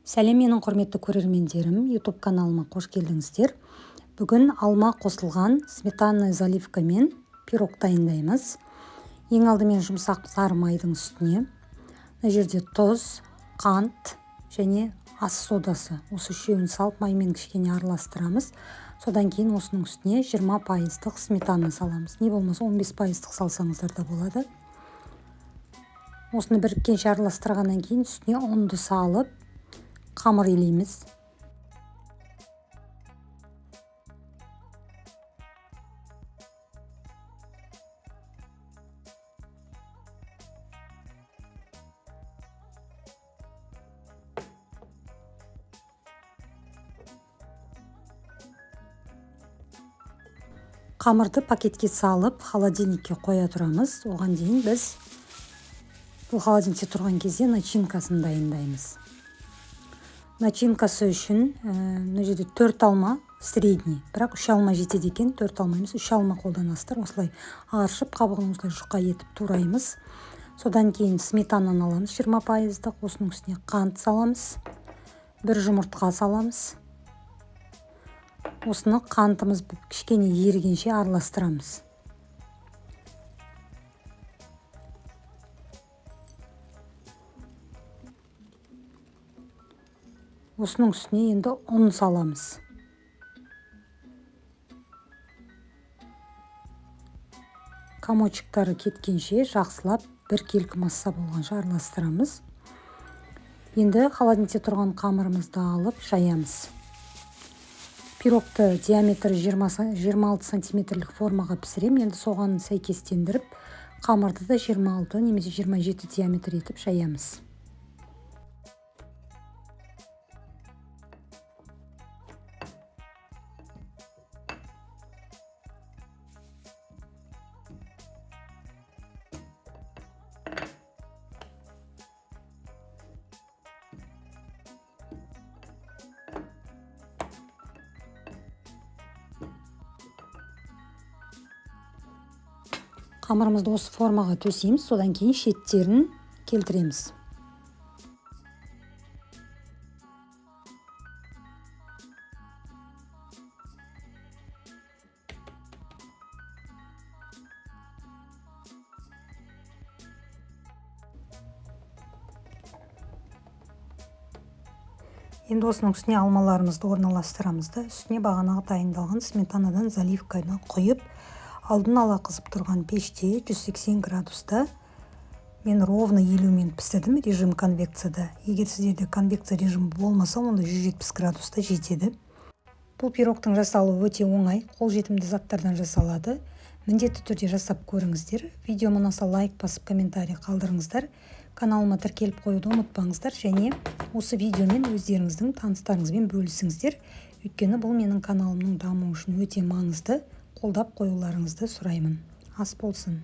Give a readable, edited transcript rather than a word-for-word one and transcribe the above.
Сәлем менің құрметті көрермендерім, YouTube каналыма қош келдіңіздер. Бүгін алма қосылған сметанный заливкамен пирог дайындаймыз. Ең алдымен жұмсақ сары майдың үстіне мына жерде тұз, қант және ас содасы. Осы үшеуін салып маймен кішкене араластырамыз. Содан кейін осының үстіне 20% сметана саламыз. Не болмаса 15% салсаңыздар да болады. Осыны біріккенше араластырғаннан кейін үстіне ұнды салып қамыр илейміз. Қамырды пакетке салып, холодильникке қоя тұрамыз. Оған дейін біз бұл холодильникте тұрған кезде начинкасын дайындаймыз. Начинкасы үшін мына жерде 4 алма средний, бірақ 3 алма жетеді екен, 4 алма емес, 3 алма қолданасыздар. Осылай аршып, қабығын осылай жұқа етіп тураймыз. Содан кейін сметананы аламыз 20%, осының үстіне қант саламыз. 1 жұмыртқа саламыз. Осыны қантымыз кішкене ерігенше араластырамыз. Осының үстіне енді ұн саламыз. Комочектары кеткенше жақсылап біркелкі масса болғанша араластырамыз. Енді холодильникте тұрған қамырымызды алып жаямыз. Пирогты диаметрі 26 сантиметрлік формаға пісірем. Енді соған сәйкестендіріп, қамырды да 26 немесе 27 диаметр етіп жаямыз. Қамырымызды осы формаға төсейміз, содан кейін шеттерін келтіреміз. Енді осының үстіне алмаларымызды орналастырамыз да, үстіне бағанағы дайындалған сметанадан заливканы құйып, алдын ала қызып тұрған пеште 180 градуста мен ровно 50-мен пісірдім режим конвекцияда. Егер сіздерде конвекция режимі болмаса, онда 170 градуста жетеді. Бұл пирогтың жасалуы өте оңай, қолжетімді заттардан жасалады. Міндетті түрде жасап көріңіздер. Видео ұнаса лайк басып комментарий қалдырыңыздар. Каналыма тіркеліп қоюды ұмытпаңыздар және осы видеомен өздеріңіздің таныстарыңызбен бөлісіңіздер. Өйткені бұл менің каналымның дамуы үшін өте маңызды. Қолдап қоюларыңызды сұраймын. Ас болсын.